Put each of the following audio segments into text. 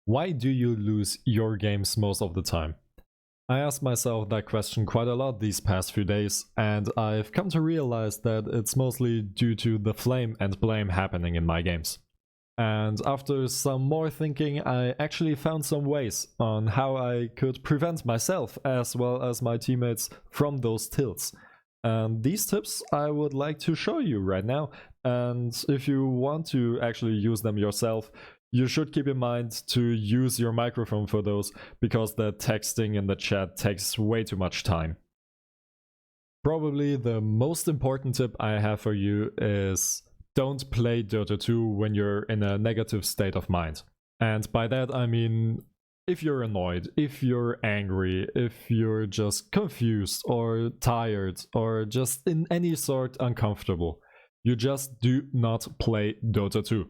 Why do you lose your games most of the time? I asked myself that question quite a lot these past few days, and I've come to realize that it's mostly due to the flame and blame happening in my games. And after some more thinking, I actually found some ways on how I could prevent myself as well as my teammates from those tilts. And these tips I would like to show you right now, and if you want to actually use them yourself, you should keep in mind to use your microphone for those, because the texting in the chat takes way too much time. Probably the most important tip I have for you is don't play Dota 2 when you're in a negative state of mind. And by that I mean, if you're annoyed, if you're angry, if you're just confused or tired or just in any sort uncomfortable, you just do not play Dota 2.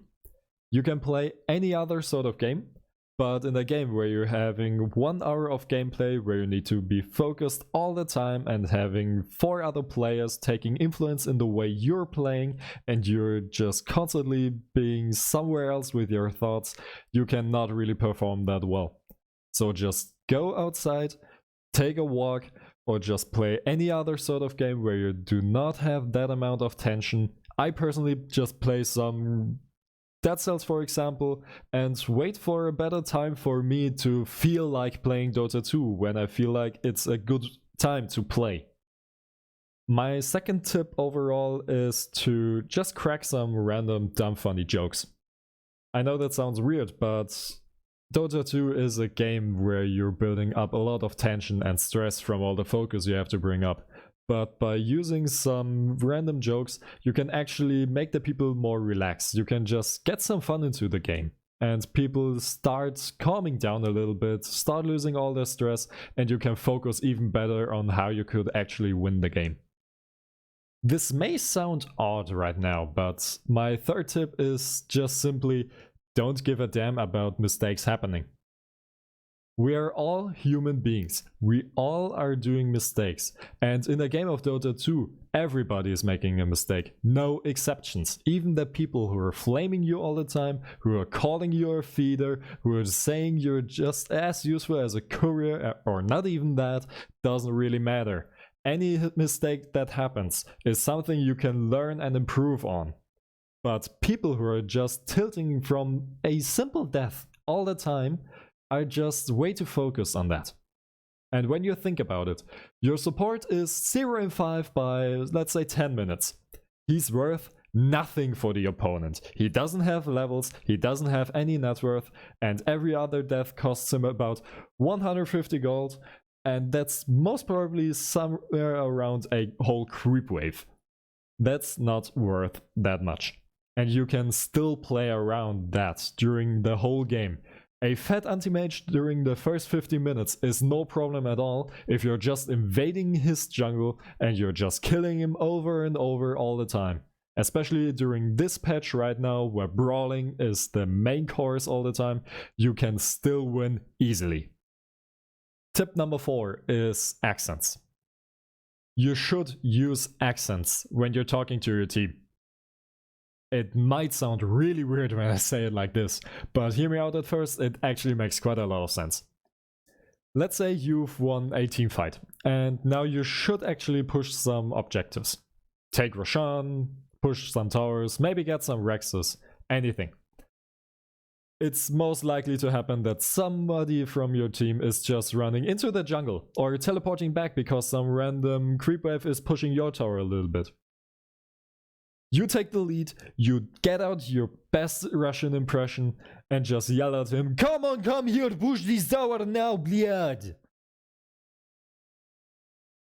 You can play any other sort of game, but in a game where you're having 1 hour of gameplay where you need to be focused all the time and having 4 other players taking influence in the way you're playing, and you're just constantly being somewhere else with your thoughts, you cannot really perform that well. So just go outside, take a walk, or just play any other sort of game where you do not have that amount of tension. I personally just play some Dead Cells, for example, and wait for a better time for me to feel like playing Dota 2 when I feel like it's a good time to play. My second tip overall is to just crack some random dumb funny jokes. I know that sounds weird, but Dota 2 is a game where you're building up a lot of tension and stress from all the focus you have to bring up. But by using some random jokes, you can actually make the people more relaxed. You can just get some fun into the game. And people start calming down a little bit, start losing all their stress, and you can focus even better on how you could actually win the game. This may sound odd right now, but my third tip is just simply don't give a damn about mistakes happening. We are all human beings. We all are doing mistakes. And in a game of Dota 2, everybody is making a mistake. No exceptions. Even the people who are flaming you all the time, who are calling you a feeder, who are saying you're just as useful as a courier, or not even that, doesn't really matter. Any mistake that happens is something you can learn and improve on. But people who are just tilting from a simple death all the time are just way too focused on that. And when you think about it, your support is 0 in 5 by, let's say, 10 minutes. He's worth nothing for the opponent. He doesn't have levels, he doesn't have any net worth, and every other death costs him about 150 gold, and that's most probably somewhere around a whole creep wave. That's not worth that much. And you can still play around that during the whole game. A fat anti-mage during the first 50 minutes is no problem at all if you're just invading his jungle and you're just killing him over and over all the time. Especially during this patch right now where brawling is the main course all the time, you can still win easily. Tip number 4 is accents. You should use accents when you're talking to your team. It might sound really weird when I say it like this, but hear me out at first, it actually makes quite a lot of sense. Let's say you've won a team fight, and now you should actually push some objectives. Take Roshan, push some towers, maybe get some Rexes, anything. It's most likely to happen that somebody from your team is just running into the jungle, or teleporting back because some random creep wave is pushing your tower a little bit. You take the lead, you get out your best Russian impression and just yell at him, "Come on, come here, push this tower now, блядь!"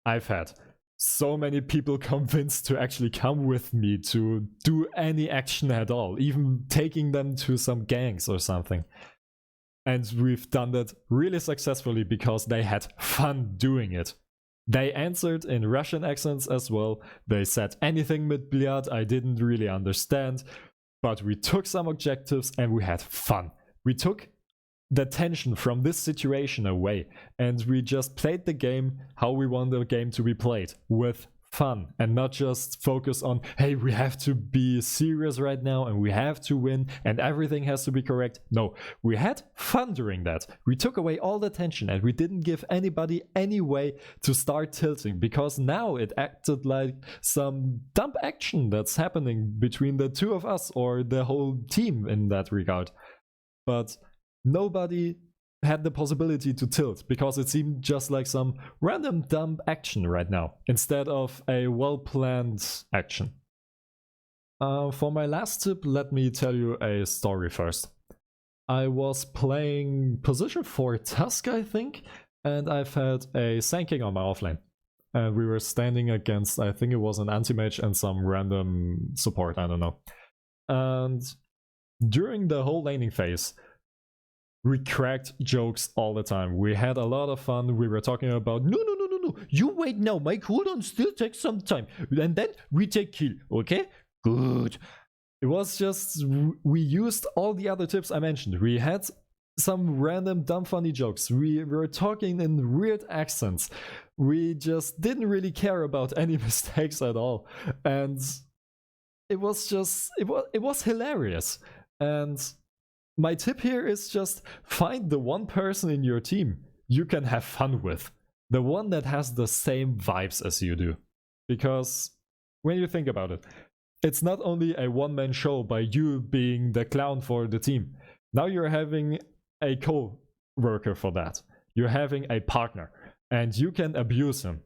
I've had so many people convinced to actually come with me to do any action at all, even taking them to some gangs or something. And we've done that really successfully because they had fun doing it. They answered in Russian accents as well. They said anything mit blyad I didn't really understand, but we took some objectives and we had fun. We took the tension from this situation away and we just played the game how we want the game to be played, with fun and not just focus on, hey, we have to be serious right now and we have to win and everything has to be correct. No, we had fun during that. We took away all the tension and we didn't give anybody any way to start tilting, because now it acted like some dumb action that's happening between the two of us or the whole team in that regard. But nobody had the possibility to tilt, because it seemed just like some random dumb action right now instead of a well-planned action. For my last tip, let me tell you a story first. I was playing position 4 Tusk, I think, and I've had a Sanking on my offlane. And we were standing against, I think it was an anti-mage and some random support, I don't know. And during the whole laning phase, we cracked jokes all the time. We had a lot of fun. We were talking about, no, you wait now, my cooldown still takes some time. And then we take kill, okay? Good. It was just, we used all the other tips I mentioned. We had some random dumb funny jokes. We were talking in weird accents. We just didn't really care about any mistakes at all. And it was just, it was hilarious. And my tip here is just find the one person in your team you can have fun with. The one that has the same vibes as you do. Because when you think about it, it's not only a one-man show by you being the clown for the team. Now you're having a co-worker for that. You're having a partner. And you can abuse him.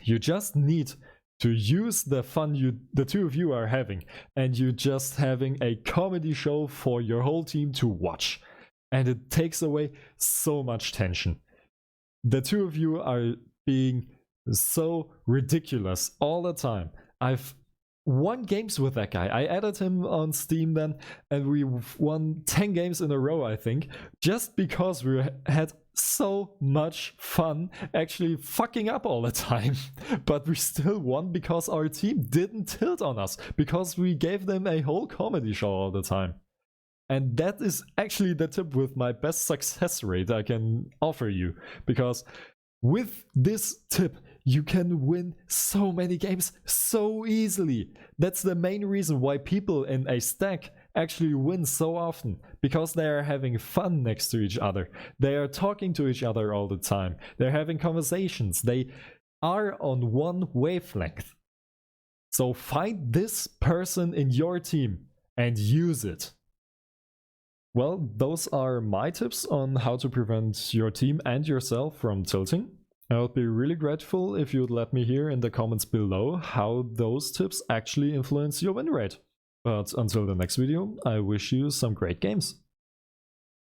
You just need to use the fun the two of you are having, and you just having a comedy show for your whole team to watch. And it takes away so much tension. The two of you are being so ridiculous all the time. I've won games with that guy. I added him on Steam then, and we won 10 games in a row, I think, just because we had so much fun actually fucking up all the time. But we still won because our team didn't tilt on us, because we gave them a whole comedy show all the time. And that is actually the tip with my best success rate I can offer you, because with this tip you can win so many games so easily. That's the main reason why people in a stack actually win so often, because they are having fun next to each other. They are talking to each other all the time. They're having conversations. They are on one wavelength. So find this person in your team and use it. Well, those are my tips on how to prevent your team and yourself from tilting. I would be really grateful if you'd let me hear in the comments below how those tips actually influence your win rate. But until the next video, I wish you some great games.